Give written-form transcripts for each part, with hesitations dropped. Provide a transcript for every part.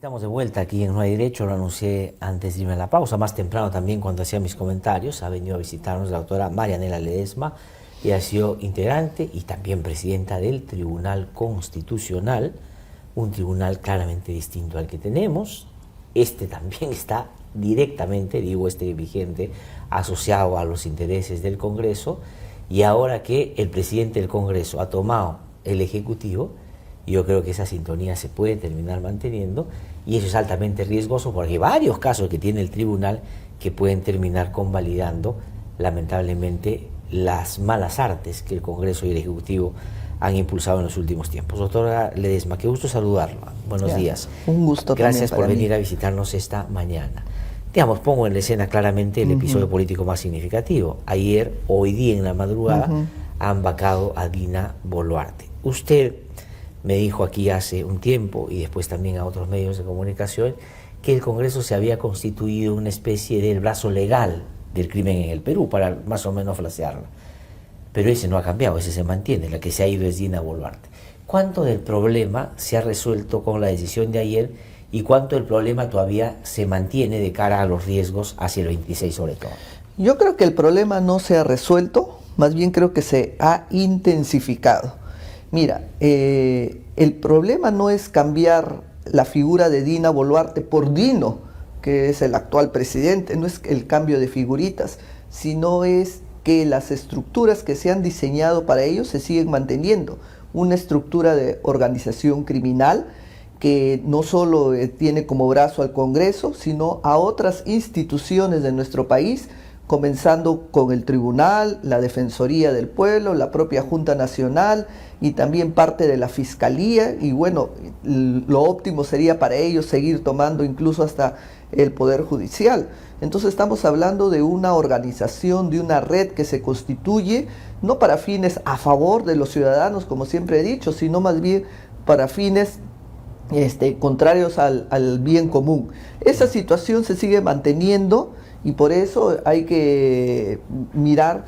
Estamos de vuelta aquí en No hay Derecho, lo anuncié antes de irme a la pausa, más temprano también cuando hacía mis comentarios. Ha venido a visitarnos la doctora Marianela Ledesma y ha sido integrante y también presidenta del Tribunal Constitucional, un tribunal claramente distinto al que tenemos. Este también está directamente, digo vigente, asociado a los intereses del Congreso, y ahora que el presidente del Congreso ha tomado el Ejecutivo, yo creo que esa sintonía se puede terminar manteniendo, y eso es altamente riesgoso porque hay varios casos que tiene el tribunal que pueden terminar convalidando, lamentablemente, las malas artes que el Congreso y el Ejecutivo han impulsado en los últimos tiempos. Doctora Ledesma, qué gusto saludarla. Buenos días. Un gusto. Gracias por venir a visitarnos esta mañana. Digamos, pongo en la escena claramente el episodio político más significativo. Ayer, hoy día en la madrugada, han vacado a Dina Boluarte. Usted me dijo aquí hace un tiempo, y después también a otros medios de comunicación, que el Congreso se había constituido una especie del brazo legal del crimen en el Perú, para más o menos flasearla. Pero ese no ha cambiado, ese se mantiene, la que se ha ido es Dina Boluarte. ¿Cuánto del problema se ha resuelto con la decisión de ayer y cuánto del problema todavía se mantiene de cara a los riesgos hacia el 26 sobre todo? Yo creo que el problema no se ha resuelto, más bien creo que se ha intensificado. Mira, el problema no es cambiar la figura de Dina Boluarte por Dino, que es el actual presidente, no es el cambio de figuritas, sino es que las estructuras que se han diseñado para ello se siguen manteniendo. Una estructura de organización criminal que no solo tiene como brazo al Congreso, sino a otras instituciones de nuestro país, comenzando con el Tribunal, la Defensoría del Pueblo, la propia Junta Nacional y también parte de la Fiscalía, y bueno, lo óptimo sería para ellos seguir tomando incluso hasta el Poder Judicial. Entonces estamos hablando de una organización, de una red que se constituye no para fines a favor de los ciudadanos, como siempre he dicho, sino más bien para fines contrarios al bien común. Esa situación se sigue manteniendo y por eso hay que mirar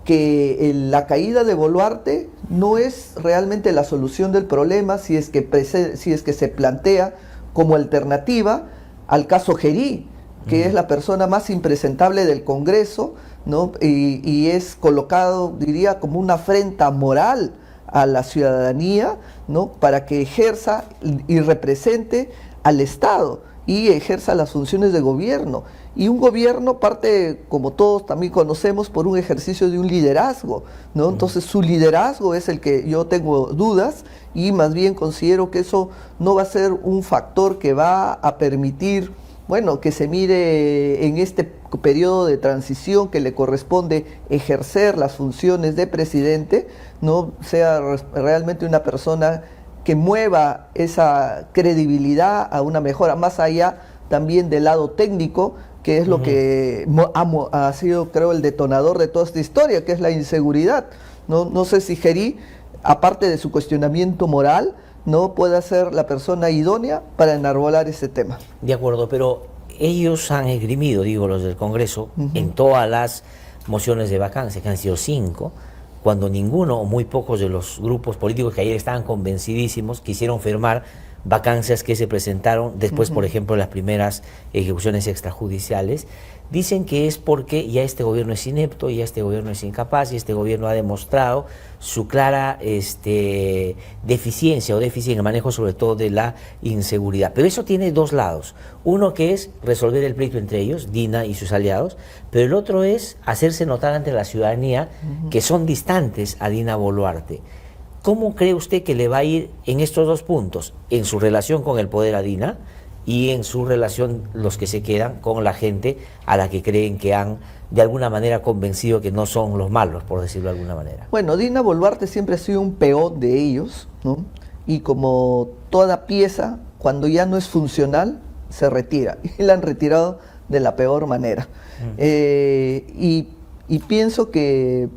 que la caída de Boluarte no es realmente la solución del problema si es que se plantea como alternativa al caso Gerí, que es la persona más impresentable del Congreso, ¿no? Y es colocado, diría, como una afrenta moral a la ciudadanía, ¿no? Para que ejerza y represente al Estado y ejerza las funciones de gobierno. Y un gobierno parte, como todos también conocemos, por un ejercicio de un liderazgo, ¿no? Entonces su liderazgo es el que yo tengo dudas, y más bien considero que eso no va a ser un factor que va a permitir, bueno, que se mire en este periodo de transición que le corresponde ejercer las funciones de presidente, no sea realmente una persona que mueva esa credibilidad a una mejora, más allá también del lado técnico, que es lo que ha sido, creo, el detonador de toda esta historia, que es la inseguridad. No sé si Gerí, aparte de su cuestionamiento moral, no puede ser la persona idónea para enarbolar este tema. De acuerdo, pero ellos han esgrimido, digo, los del Congreso, en todas las mociones de vacancia, que han sido 5, cuando ninguno o muy pocos de los grupos políticos que ayer estaban convencidísimos quisieron firmar vacancias que se presentaron después, por ejemplo, de las primeras ejecuciones extrajudiciales. Dicen que es porque ya este gobierno es inepto, ya este gobierno es incapaz, y este gobierno ha demostrado su clara deficiencia o déficit en el manejo sobre todo de la inseguridad. Pero eso tiene dos lados. Uno que es resolver el pleito entre ellos, Dina y sus aliados, pero el otro es hacerse notar ante la ciudadanía que son distantes a Dina Boluarte. ¿Cómo cree usted que le va a ir en estos dos puntos? En su relación con el poder a Dina y en su relación, los que se quedan, con la gente a la que creen que han de alguna manera convencido que no son los malos, por decirlo de alguna manera. Bueno, Dina Boluarte siempre ha sido un peón de ellos, ¿no? Y como toda pieza, cuando ya no es funcional, se retira. Y la han retirado de la peor manera. Y pienso que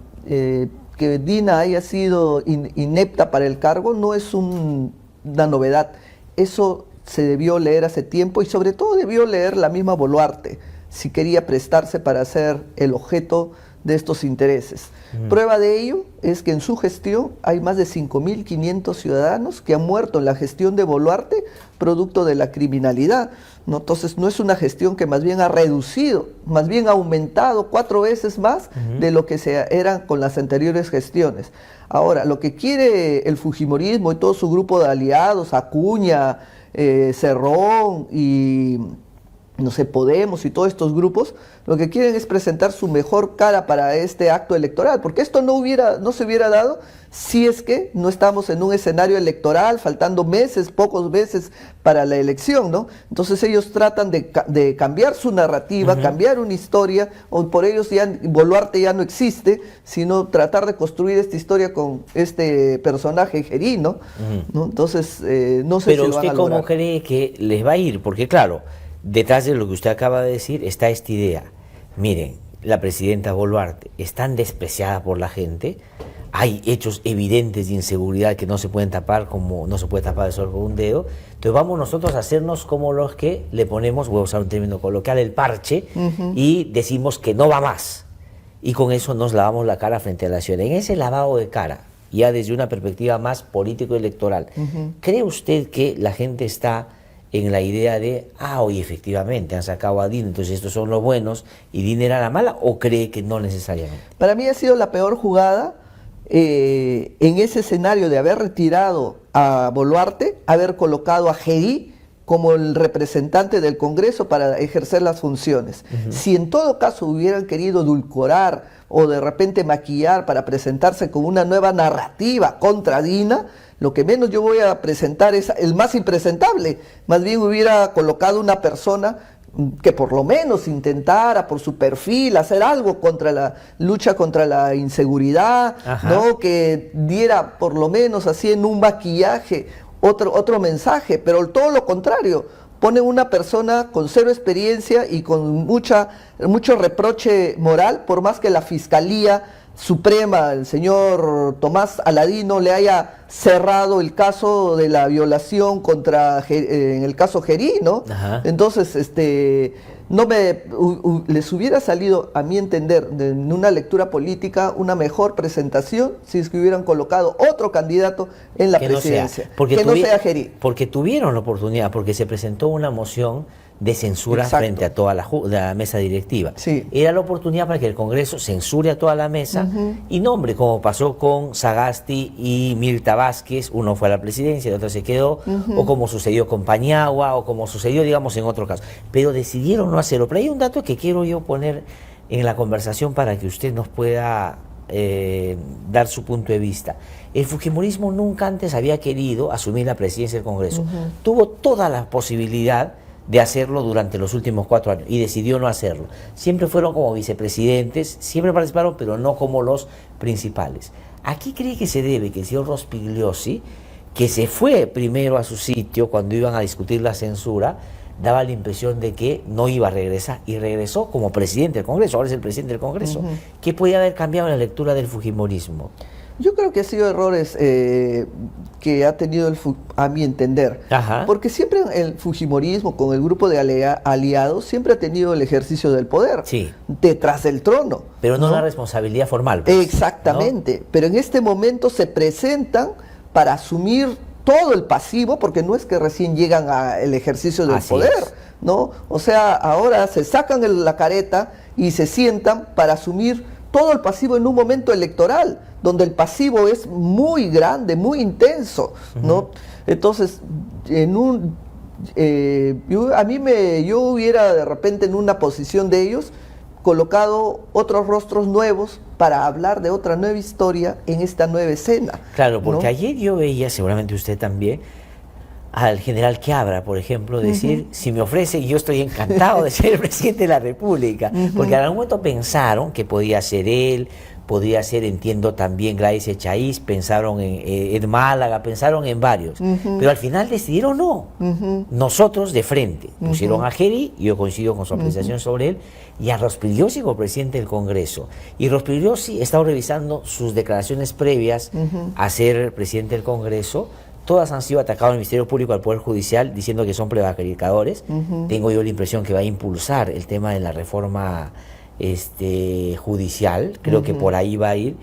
Dina haya sido inepta para el cargo no es una novedad. Eso se debió leer hace tiempo, y sobre todo debió leer la misma Boluarte si quería prestarse para ser el objeto de estos intereses. Prueba de ello es que en su gestión hay más de 5.500 ciudadanos que han muerto en la gestión de Boluarte producto de la criminalidad, ¿no? Entonces no es una gestión que más bien ha reducido, más bien ha aumentado 4 veces más de lo que eran con las anteriores gestiones. Ahora, lo que quiere el fujimorismo y todo su grupo de aliados, Acuña, Cerrón y no sé, Podemos y todos estos grupos, lo que quieren es presentar su mejor cara para este acto electoral, porque esto no se hubiera dado si es que no estamos en un escenario electoral, faltando meses, pocos meses para la elección, ¿no? Entonces ellos tratan de cambiar su narrativa, cambiar una historia, o por ellos ya Boluarte ya no existe, sino tratar de construir esta historia con este personaje gerino, ¿no? Entonces, no sé Pero si lo van a usted cómo lograr. cree que les va a ir, porque claro, detrás de lo que usted acaba de decir está esta idea. Miren, la presidenta Boluarte es tan despreciada por la gente, hay hechos evidentes de inseguridad que no se pueden tapar como no se puede tapar el sol con un dedo, entonces vamos nosotros a hacernos como los que le ponemos, voy a usar un término coloquial, el parche, y decimos que no va más, y con eso nos lavamos la cara frente a la ciudad. En ese lavado de cara, ya desde una perspectiva más político-electoral, ¿cree usted que la gente está en la idea de, oye, efectivamente, han sacado a Dina, entonces estos son los buenos, y Dina era la mala, o cree que no necesariamente? Para mí ha sido la peor jugada en ese escenario de haber retirado a Boluarte, haber colocado a Gerí como el representante del Congreso para ejercer las funciones. Si en todo caso hubieran querido edulcorar o de repente maquillar para presentarse con una nueva narrativa contra Dina, lo que menos yo voy a presentar es el más impresentable. Más bien hubiera colocado una persona que por lo menos intentara por su perfil hacer algo contra la lucha contra la inseguridad, ¿no? Que diera por lo menos así en un maquillaje otro mensaje, pero todo lo contrario. Pone una persona con cero experiencia y con mucho reproche moral, por más que la Fiscalía Suprema, el señor Tomás Aladino, le haya cerrado el caso de la violación en el caso Gerí, ¿no? Entonces, les hubiera salido, a mi entender, en una lectura política, una mejor presentación si es que hubieran colocado otro candidato en la presidencia, que no sea Gerí. Porque tuvieron la oportunidad, porque se presentó una moción de censura frente a toda la mesa directiva. Era la oportunidad para que el Congreso censure a toda la mesa y nombre, como pasó con Sagasti y Mirta Vázquez, uno fue a la presidencia, el otro se quedó, o como sucedió con Paniagua, o como sucedió, digamos, en otro caso. Pero decidieron no hacerlo. Pero hay un dato que quiero yo poner en la conversación para que usted nos pueda dar su punto de vista. El fujimorismo nunca antes había querido asumir la presidencia del Congreso. Tuvo toda la posibilidad de hacerlo durante los últimos 4 años y decidió no hacerlo. Siempre fueron como vicepresidentes, siempre participaron, pero no como los principales. ¿A qué cree que se debe que el señor Rospigliosi, que se fue primero a su sitio cuando iban a discutir la censura, daba la impresión de que no iba a regresar, y regresó como presidente del Congreso, ahora es el presidente del Congreso? ¿Qué podía haber cambiado en la lectura del fujimorismo? Yo creo que ha sido errores que ha tenido, a mi entender, porque siempre el fujimorismo con el grupo de aliados siempre ha tenido el ejercicio del poder detrás del trono. Pero no la responsabilidad formal. Pues, exactamente, ¿no? Pero en este momento se presentan para asumir todo el pasivo, porque no es que recién llegan al ejercicio del poder, ¿no? O sea, ahora se sacan la careta y se sientan para asumir todo el pasivo en un momento electoral, donde el pasivo es muy grande, muy intenso, ¿no? Entonces, yo hubiera de repente en una posición de ellos colocado otros rostros nuevos para hablar de otra nueva historia en esta nueva escena. Claro, porque ayer yo veía, seguramente usted también, al general Quiabra, por ejemplo, decir, si me ofrece, yo estoy encantado de ser el presidente de la República, porque en algún momento pensaron que podía ser él, podría ser, entiendo, también Gladys Echaíz, pensaron en Málaga, pensaron en varios, pero al final decidieron no, nosotros de frente, pusieron a Gerí, y yo coincido con su apreciación sobre él, y a Rospigliosi como presidente del Congreso, y Rospigliosi he estado revisando sus declaraciones previas a ser presidente del Congreso. Todas han sido atacadas al Ministerio Público, al Poder Judicial, diciendo que son prevaricadores. Tengo yo la impresión que va a impulsar el tema de la reforma judicial, creo que por ahí va a ir.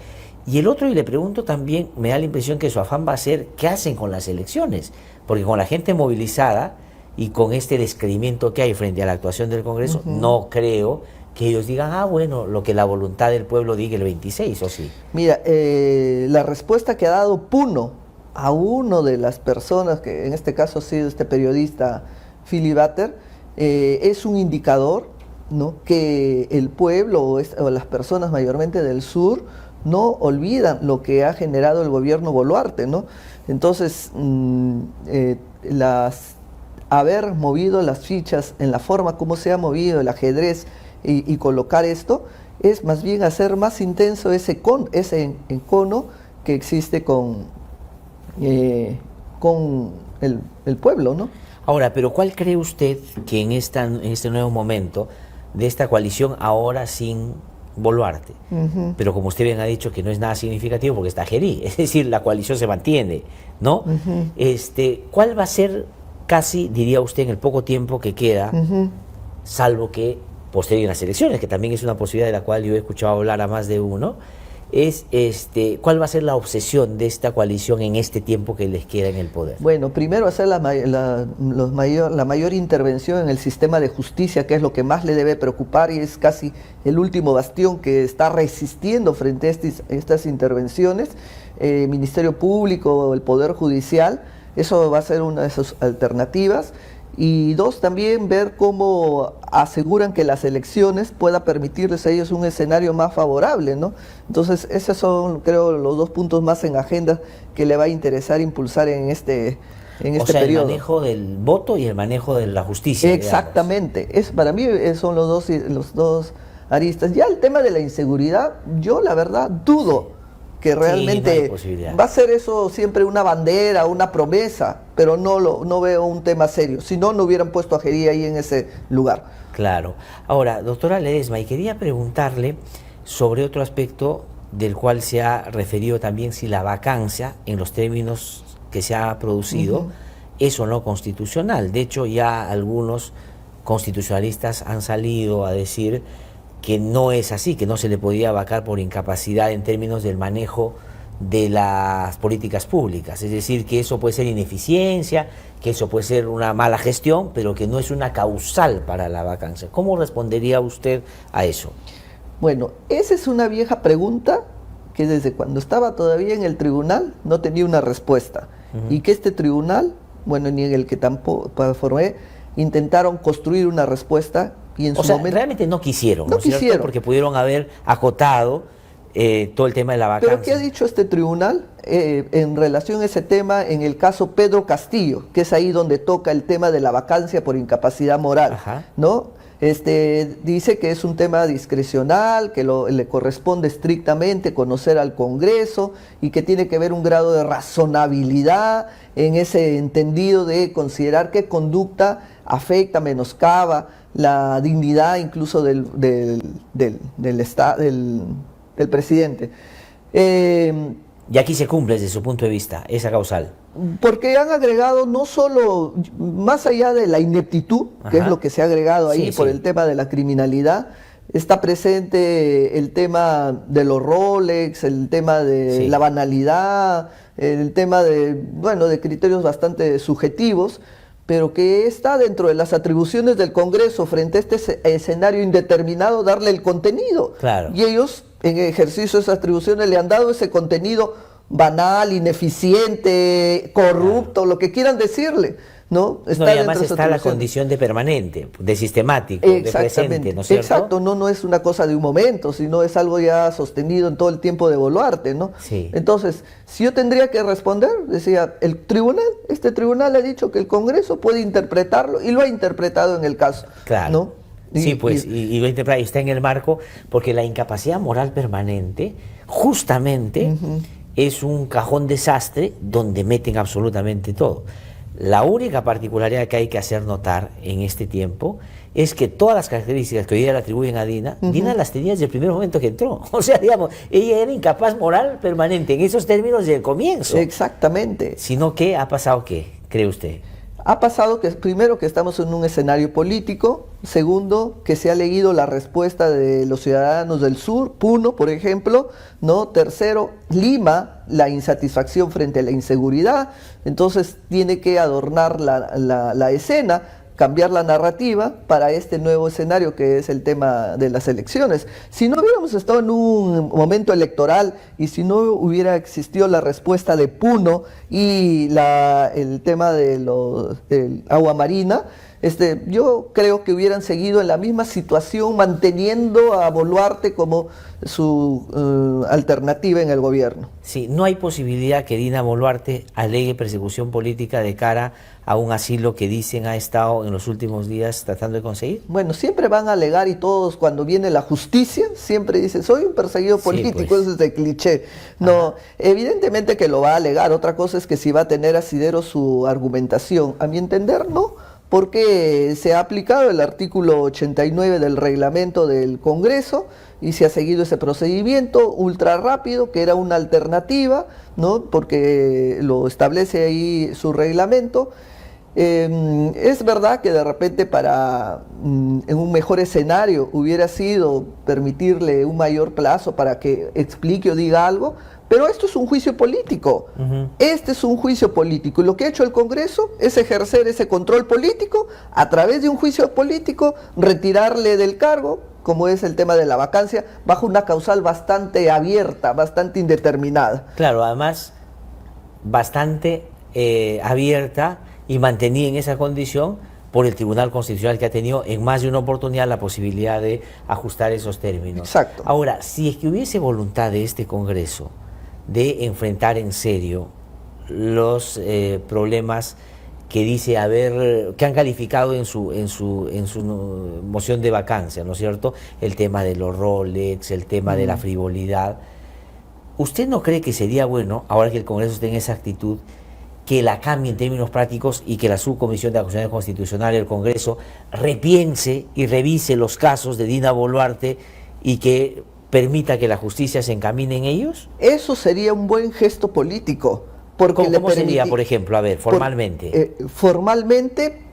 Y el otro, y le pregunto también, me da la impresión que su afán va a ser, ¿qué hacen con las elecciones? Porque con la gente movilizada y con este descreimiento que hay frente a la actuación del Congreso, no creo que ellos digan, bueno, lo que la voluntad del pueblo diga el 26, ¿o sí? Mira, la respuesta que ha dado Puno a uno de las personas, que en este caso ha sido este periodista Philly Butter, es un indicador, ¿no?, que el pueblo o las personas mayormente del sur no olvidan lo que ha generado el gobierno Boluarte, ¿no? Entonces, haber movido las fichas en la forma como se ha movido el ajedrez y colocar esto, es más bien hacer más intenso ese encono que existe con el pueblo, ¿no? Ahora, pero ¿cuál cree usted que en este nuevo momento de esta coalición ahora sin Boluarte? Pero como usted bien ha dicho que no es nada significativo porque está Gerí, es decir, la coalición se mantiene, ¿no? ¿Cuál va a ser casi, diría usted, en el poco tiempo que queda, salvo que posterior las elecciones, que también es una posibilidad de la cual yo he escuchado hablar a más de uno, es cuál va a ser la obsesión de esta coalición en este tiempo que les queda en el poder? Bueno, primero hacer la mayor intervención en el sistema de justicia, que es lo que más le debe preocupar y es casi el último bastión que está resistiendo frente a estas intervenciones. Ministerio Público, el Poder Judicial, eso va a ser una de sus alternativas. Y dos, también ver cómo aseguran que las elecciones pueda permitirles a ellos un escenario más favorable, ¿no? Entonces, esos son, creo, los dos puntos más en agenda que le va a interesar impulsar en este periodo. El manejo del voto y el manejo de la justicia. Exactamente. Para mí son los dos aristas. Ya el tema de la inseguridad, yo la verdad dudo que realmente va a ser eso siempre una bandera, una promesa, pero no veo un tema serio. Si no, no hubieran puesto a Gerí ahí en ese lugar. Claro. Ahora, doctora Ledesma, y quería preguntarle sobre otro aspecto del cual se ha referido también, si la vacancia, en los términos que se ha producido, es o no constitucional. De hecho, ya algunos constitucionalistas han salido a decir que no es así, que no se le podía vacar por incapacidad en términos del manejo de las políticas públicas, es decir, que eso puede ser ineficiencia, que eso puede ser una mala gestión, pero que no es una causal para la vacancia. ¿Cómo respondería usted a eso? Bueno, esa es una vieja pregunta que desde cuando estaba todavía en el tribunal no tenía una respuesta, y que este tribunal, bueno, ni en el que tampoco formé, intentaron construir una respuesta. Y en su momento, realmente no quisieron, ¿no? Porque pudieron haber acotado todo el tema de la vacancia. Pero ¿qué ha dicho este tribunal en relación a ese tema en el caso Pedro Castillo, que es ahí donde toca el tema de la vacancia por incapacidad moral, ¿no? Dice que es un tema discrecional, que le corresponde estrictamente conocer al Congreso y que tiene que haber un grado de razonabilidad en ese entendido de considerar qué conducta afecta, menoscaba la dignidad incluso del presidente. Y aquí se cumple desde su punto de vista esa causal. Porque han agregado no solo, más allá de la ineptitud, que es lo que se ha agregado ahí por el tema de la criminalidad, está presente el tema de los Rolex, el tema de la banalidad, el tema de criterios bastante subjetivos, pero que está dentro de las atribuciones del Congreso frente a este escenario indeterminado, darle el contenido. Claro. Y ellos, en ejercicio de esas atribuciones, le han dado ese contenido banal, ineficiente, corrupto, lo que quieran decirle, ¿no? Y además está la condición de permanente, de sistemático, de presente, ¿no es cierto? Exacto, no es una cosa de un momento, sino es algo ya sostenido en todo el tiempo de Boluarte, ¿no? Sí. Entonces, si yo tendría que responder, decía, este tribunal ha dicho que el Congreso puede interpretarlo y lo ha interpretado en el caso, claro, ¿no? Y lo interpreta y está en el marco, porque la incapacidad moral permanente, justamente, es un cajón desastre donde meten absolutamente todo. La única particularidad que hay que hacer notar en este tiempo es que todas las características que hoy día le atribuyen a Dina, Dina las tenía desde el primer momento que entró. O sea, digamos, ella era incapaz moral permanente en esos términos desde el comienzo. Exactamente. Sino que ha pasado, ¿qué cree usted? Ha pasado que, primero, que estamos en un escenario político; segundo, que se ha leído la respuesta de los ciudadanos del sur, Puno, por ejemplo, ¿no? Tercero, Lima, la insatisfacción frente a la inseguridad; entonces tiene que adornar la escena, cambiar la narrativa para este nuevo escenario que es el tema de las elecciones. Si no hubiéramos estado en un momento electoral y si no hubiera existido la respuesta de Puno y el tema del agua marina, yo creo que hubieran seguido en la misma situación, manteniendo a Boluarte como su alternativa en el gobierno. Sí, no hay posibilidad que Dina Boluarte alegue persecución política de cara a un asilo que dicen ha estado en los últimos días tratando de conseguir. Bueno, siempre van a alegar, y todos, cuando viene la justicia, siempre dicen, soy un perseguido político, sí, pues. Ese es el cliché. No, evidentemente que lo va a alegar. Otra cosa es que si va a tener asidero su argumentación. A mi entender, no, porque se ha aplicado el artículo 89 del reglamento del Congreso y se ha seguido ese procedimiento ultra rápido, que era una alternativa, ¿no? Porque lo establece ahí su reglamento. Es verdad que de repente en un mejor escenario hubiera sido permitirle un mayor plazo para que explique o diga algo, pero esto es un juicio político. Este es un juicio político, y lo que ha hecho el Congreso es ejercer ese control político a través de un juicio político, retirarle del cargo, como es el tema de la vacancia, bajo una causal bastante abierta, bastante indeterminada. Claro, además bastante abierta y mantenida en esa condición por el Tribunal Constitucional, que ha tenido en más de una oportunidad la posibilidad de ajustar esos términos. Exacto. Ahora, si es que hubiese voluntad de este Congreso de enfrentar en serio los problemas que dice que han calificado en su moción de vacancia, ¿no es cierto? El tema de los Rolex, el tema de la frivolidad. ¿Usted no cree que sería bueno, ahora que el Congreso esté en esa actitud, que la cambie en términos prácticos y que la Subcomisión de Acusaciones Constitucionales del Congreso repiense y revise los casos de Dina Boluarte y que permita que la justicia se encamine en ellos? Eso sería un buen gesto político. ¿Cómo sería, por ejemplo? A ver, formalmente. Formalmente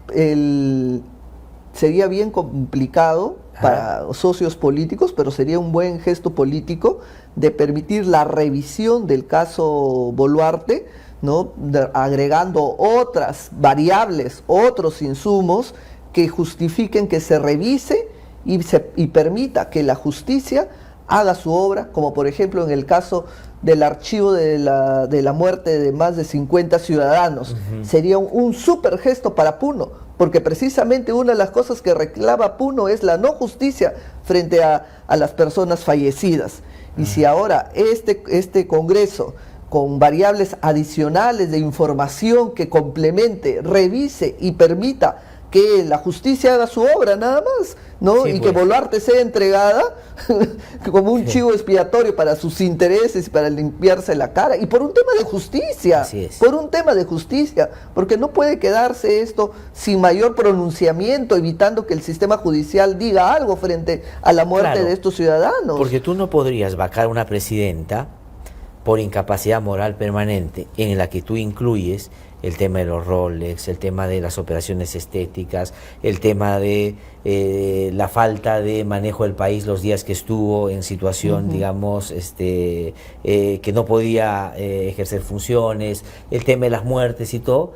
sería bien complicado para socios políticos, pero sería un buen gesto político de permitir la revisión del caso Boluarte, ¿no? Agregando otras variables, otros insumos que justifiquen que se revise y permita que la justicia haga su obra, como por ejemplo en el caso del archivo de la muerte de más de 50 ciudadanos. Sería un súper gesto para Puno, porque precisamente una de las cosas que reclama Puno es la no justicia frente a las personas fallecidas. Y si ahora este Congreso, con variables adicionales de información que complemente, revise y permita que la justicia haga su obra nada más, ¿no? Sí, y pues, que Boluarte sea entregada como un chivo expiatorio para sus intereses y para limpiarse la cara, y por un tema de justicia, por un tema de justicia, porque no puede quedarse esto sin mayor pronunciamiento, evitando que el sistema judicial diga algo frente a la muerte de estos ciudadanos. Porque tú no podrías vacar a una presidenta por incapacidad moral permanente, en la que tú incluyes el tema de los Rolex, el tema de las operaciones estéticas, el tema de la falta de manejo del país los días que estuvo en situación, digamos, que no podía ejercer funciones, el tema de las muertes y todo,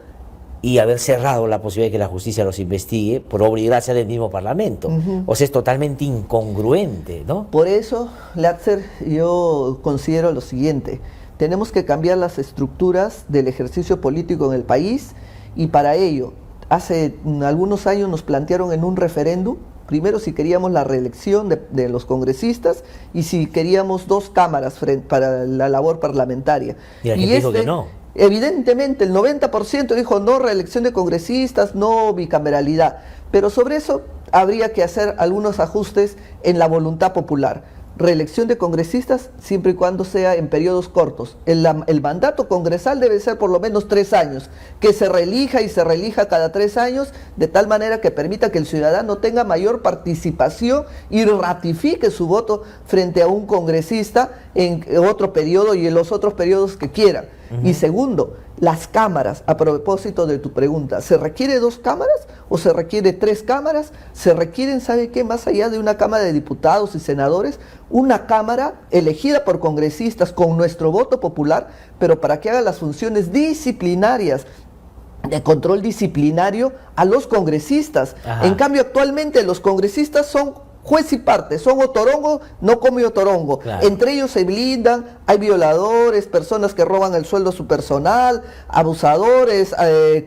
y haber cerrado la posibilidad de que la justicia los investigue por obra y gracia del mismo Parlamento. O sea, es totalmente incongruente, ¿no? Por eso, Latzer, yo considero lo siguiente: tenemos que cambiar las estructuras del ejercicio político en el país, y para ello, hace algunos años nos plantearon en un referéndum, primero si queríamos la reelección de los congresistas y si queríamos 2 cámaras para la labor parlamentaria. Y la gente dijo que no. Evidentemente el 90% dijo no reelección de congresistas, no bicameralidad, pero sobre eso habría que hacer algunos ajustes en la voluntad popular. Reelección de congresistas siempre y cuando sea en periodos cortos. El mandato congresal debe ser por lo menos 3 años, que se reelija y se reelija cada 3 años, de tal manera que permita que el ciudadano tenga mayor participación y ratifique su voto frente a un congresista en otro periodo y en los otros periodos que quieran. Y segundo, las cámaras, a propósito de tu pregunta, ¿se requiere 2 cámaras o se requiere 3 cámaras? Se requieren, ¿sabe qué? Más allá de una Cámara de Diputados y Senadores, una Cámara elegida por congresistas con nuestro voto popular, pero para que haga las funciones disciplinarias, de control disciplinario a los congresistas. Ajá. En cambio, actualmente los congresistas son juez y parte, son otorongo, no come otorongo. Claro. Entre ellos se blindan, hay violadores, personas que roban el sueldo a su personal, abusadores,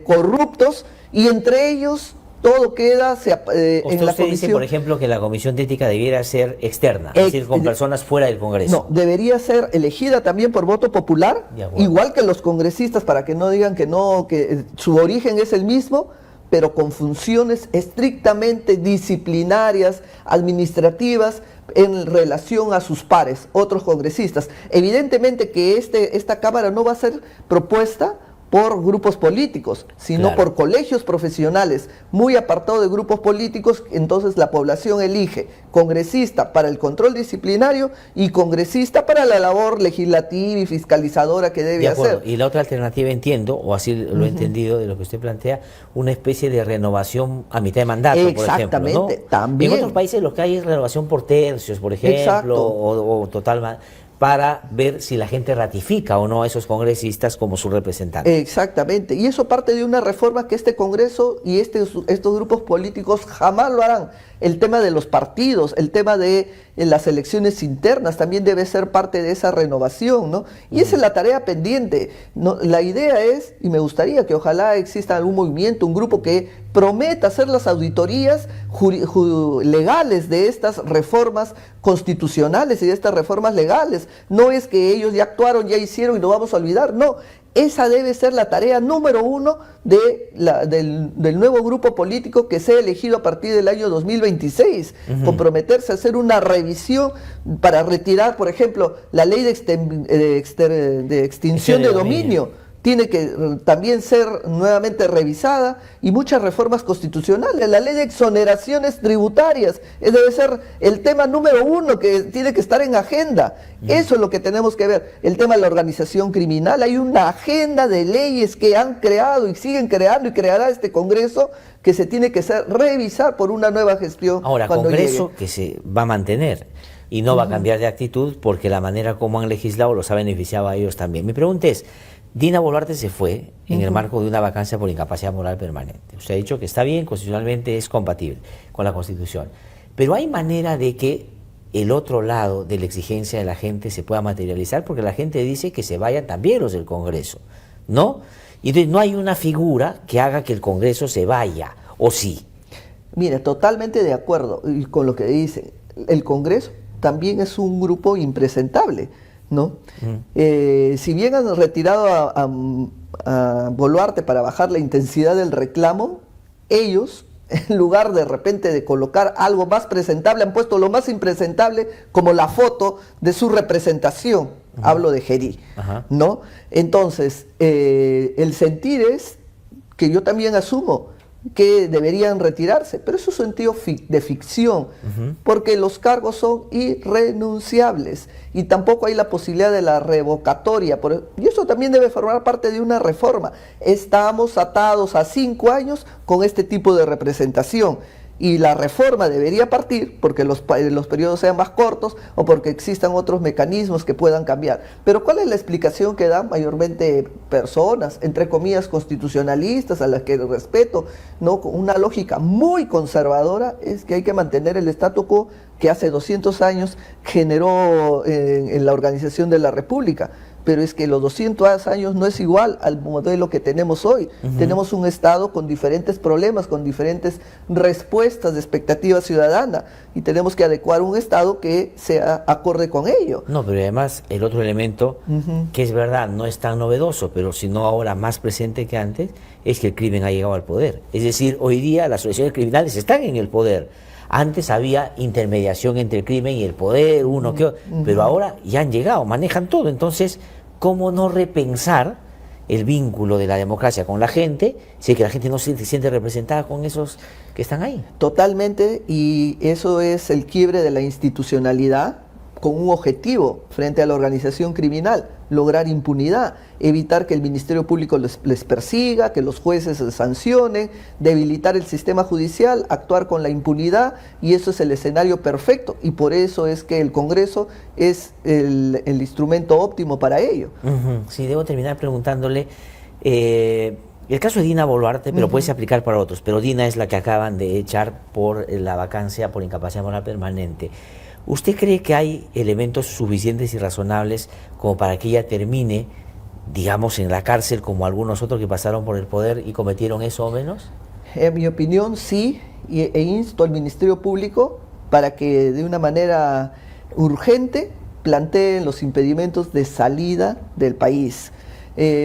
corruptos, y entre ellos todo queda en la usted comisión. Dice, por ejemplo, que la comisión de ética debiera ser externa, es decir, con personas fuera del Congreso. No, debería ser elegida también por voto popular, igual que los congresistas, para que no digan que no, que su origen es el mismo, pero con funciones estrictamente disciplinarias, administrativas, en relación a sus pares, otros congresistas. Evidentemente que esta Cámara no va a ser propuesta por grupos políticos, sino por colegios profesionales, muy apartado de grupos políticos. Entonces la población elige congresista para el control disciplinario y congresista para la labor legislativa y fiscalizadora que debe hacer. Y la otra alternativa, entiendo, o así lo he entendido de lo que usted plantea, una especie de renovación a mitad de mandato, por ejemplo, ¿no? Exactamente, también. En otros países lo que hay es renovación por tercios, por ejemplo, o total, para ver si la gente ratifica o no a esos congresistas como sus representantes. Exactamente, y eso parte de una reforma que este Congreso y estos grupos políticos jamás lo harán. El tema de los partidos, el tema de las elecciones internas también debe ser parte de esa renovación, ¿no? Y esa es la tarea pendiente, ¿no? La idea es, y me gustaría que ojalá exista algún movimiento, un grupo que prometa hacer las auditorías legales de estas reformas constitucionales y de estas reformas legales. No es que ellos ya actuaron, ya hicieron y lo vamos a olvidar, no. Esa debe ser la tarea número 1 del nuevo grupo político que sea elegido a partir del año 2026. Comprometerse a hacer una revisión para retirar, por ejemplo, la ley de extinción de dominio. Tiene que también ser nuevamente revisada, y muchas reformas constitucionales. La ley de exoneraciones tributarias debe ser el tema número 1 que tiene que estar en agenda. Eso es lo que tenemos que ver. El tema de la organización criminal, hay una agenda de leyes que han creado y siguen creando y creará este Congreso, que se tiene que revisar por una nueva gestión. Ahora, Congreso que se va a mantener y no va a cambiar de actitud, porque la manera como han legislado los ha beneficiado a ellos también. Mi pregunta es, Dina Boluarte se fue en el marco de una vacancia por incapacidad moral permanente. Usted ha dicho que está bien, constitucionalmente es compatible con la Constitución, pero ¿hay manera de que el otro lado de la exigencia de la gente se pueda materializar? Porque la gente dice que se vayan también los del Congreso, ¿no? Y entonces no hay una figura que haga que el Congreso se vaya, ¿o sí? Mira, totalmente de acuerdo con lo que dicen. El Congreso también es un grupo impresentable, ¿no? Si bien han retirado a Boluarte para bajar la intensidad del reclamo, ellos, en lugar de repente de colocar algo más presentable, han puesto lo más impresentable como la foto de su representación. Hablo de Gerí, ¿no? Entonces, el sentir es que yo también asumo que deberían retirarse, pero eso es un sentido de ficción, porque los cargos son irrenunciables y tampoco hay la posibilidad de la revocatoria, y eso también debe formar parte de una reforma. Estamos atados a 5 años con este tipo de representación, y la reforma debería partir porque los periodos sean más cortos o porque existan otros mecanismos que puedan cambiar. Pero ¿cuál es la explicación que dan mayormente personas, entre comillas, constitucionalistas, a las que respeto, ¿no? Con una lógica muy conservadora? Es que hay que mantener el statu quo que hace 200 años generó en la organización de la República. Pero es que los 200 años no es igual al modelo que tenemos hoy. Tenemos un Estado con diferentes problemas, con diferentes respuestas de expectativa ciudadana, y tenemos que adecuar un Estado que sea acorde con ello. No, pero además el otro elemento, que es verdad, no es tan novedoso, pero sino ahora más presente que antes, es que el crimen ha llegado al poder. Es decir, hoy día las asociaciones criminales están en el poder. Antes había intermediación entre el crimen y el poder, pero ahora ya han llegado, manejan todo. Entonces, ¿cómo no repensar el vínculo de la democracia con la gente si que la gente no se siente representada con esos que están ahí? Totalmente, y eso es el quiebre de la institucionalidad, con un objetivo frente a la organización criminal: lograr impunidad, evitar que el Ministerio Público les persiga, que los jueces les sancionen, debilitar el sistema judicial, actuar con la impunidad, y eso es el escenario perfecto, y por eso es que el Congreso es el instrumento óptimo para ello. Sí, debo terminar preguntándole, el caso de Dina Boluarte, pero puede aplicar para otros, pero Dina es la que acaban de echar por la vacancia por incapacidad moral permanente. ¿Usted cree que hay elementos suficientes y razonables como para que ella termine, digamos, en la cárcel como algunos otros que pasaron por el poder y cometieron eso o menos? En mi opinión, sí, e insto al Ministerio Público para que de una manera urgente planteen los impedimentos de salida del país.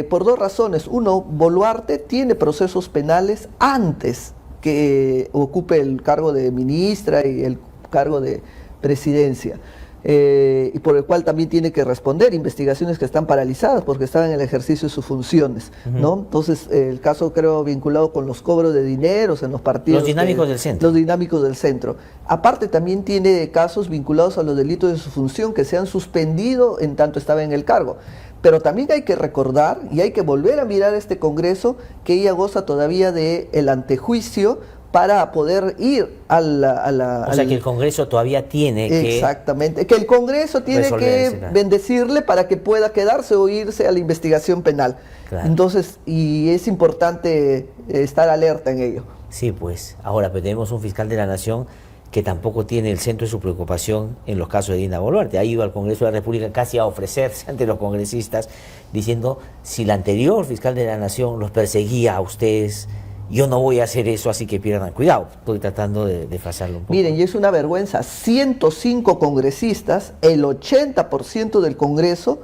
Por dos razones. Uno, Boluarte tiene procesos penales antes que ocupe el cargo de ministra y el cargo de presidencia, y por el cual también tiene que responder investigaciones que están paralizadas porque están en el ejercicio de sus funciones, ¿no? Entonces, el caso, creo, vinculado con los cobros de dineros en los partidos. Los dinámicos del centro. Los dinámicos del centro. Aparte, también tiene casos vinculados a los delitos de su función que se han suspendido en tanto estaba en el cargo. Pero también hay que recordar y hay que volver a mirar este Congreso, que ella goza todavía del antejuicio para poder ir a la... O sea, que el Congreso todavía tiene que... Exactamente, que el Congreso tiene que bendecirle para que pueda quedarse o irse a la investigación penal. Claro. Entonces, y es importante estar alerta en ello. Sí, pues. Ahora, pero tenemos un fiscal de la Nación que tampoco tiene el centro de su preocupación en los casos de Dina Boluarte. Ha ido al Congreso de la República casi a ofrecerse ante los congresistas, diciendo, si el anterior fiscal de la Nación los perseguía a ustedes, yo no voy a hacer eso, así que pierdan cuidado. Estoy tratando de desfasarlo un poco. Miren, y es una vergüenza, 105 congresistas, el 80% del Congreso,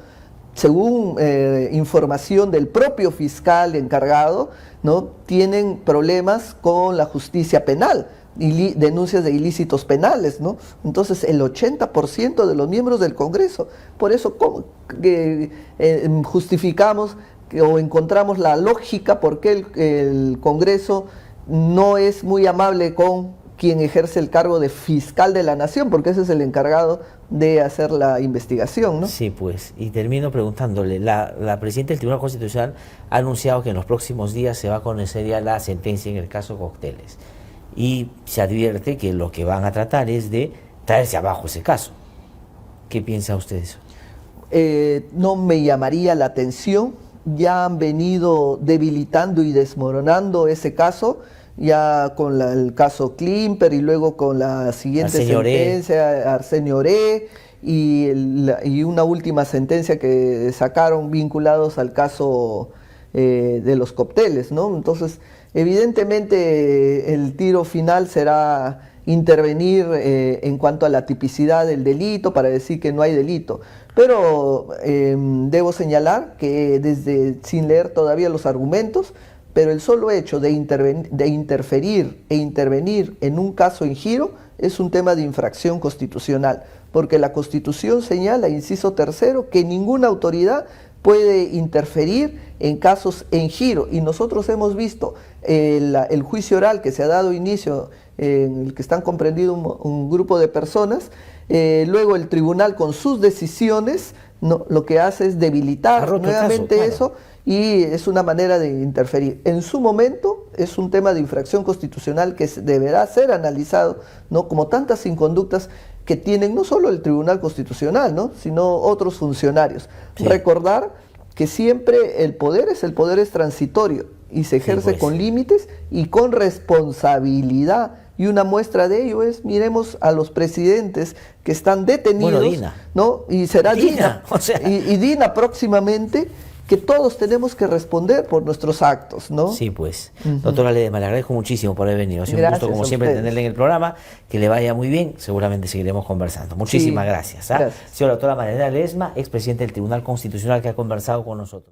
según información del propio fiscal encargado, ¿no?, tienen problemas con la justicia penal, denuncias de ilícitos penales, ¿no? Entonces, el 80% de los miembros del Congreso. Por eso, ¿cómo justificamos o encontramos la lógica por qué el Congreso no es muy amable con quien ejerce el cargo de fiscal de la Nación? Porque ese es el encargado de hacer la investigación, ¿no? Sí, pues, y termino preguntándole, la presidenta del Tribunal Constitucional ha anunciado que en los próximos días se va a conocer ya la sentencia en el caso Cócteles, y se advierte que lo que van a tratar es de traerse abajo ese caso. ¿Qué piensa usted de eso? No me llamaría la atención. Ya han venido debilitando y desmoronando ese caso, ya con el caso Klimper y luego con la siguiente sentencia, Arsenio Oré, y una última sentencia que sacaron vinculados al caso de los cócteles, ¿no? Entonces, evidentemente el tiro final será intervenir en cuanto a la tipicidad del delito para decir que no hay delito. Pero debo señalar que sin leer todavía los argumentos, pero el solo hecho de interferir e intervenir en un caso en giro es un tema de infracción constitucional, porque la Constitución señala, inciso tercero, que ninguna autoridad puede interferir en casos en giro, y nosotros hemos visto el juicio oral que se ha dado inicio, en el que están comprendidos un grupo de personas. Luego el tribunal, con sus decisiones, lo que hace es debilitar nuevamente caso, claro. Eso, y es una manera de interferir. En su momento es un tema de infracción constitucional que deberá ser analizado, ¿no?, como tantas inconductas que tienen no solo el Tribunal Constitucional, ¿no?, sino otros funcionarios. Sí. Recordar que siempre el poder es transitorio y se ejerce, sí, pues, con límites y con responsabilidad. Y una muestra de ello es, miremos a los presidentes que están detenidos, bueno, Dina, ¿no? Y será Dina, o sea, y Dina próximamente, que todos tenemos que responder por nuestros actos, ¿no? Sí, pues. Doctora Ledesma, le agradezco muchísimo por haber venido. Ha sido un gusto, como siempre, tenerle en el programa. Que le vaya muy bien. Seguramente seguiremos conversando. Muchísimas gracias. Gracias. Señora doctora Marianela Ledesma, expresidente del Tribunal Constitucional, que ha conversado con nosotros.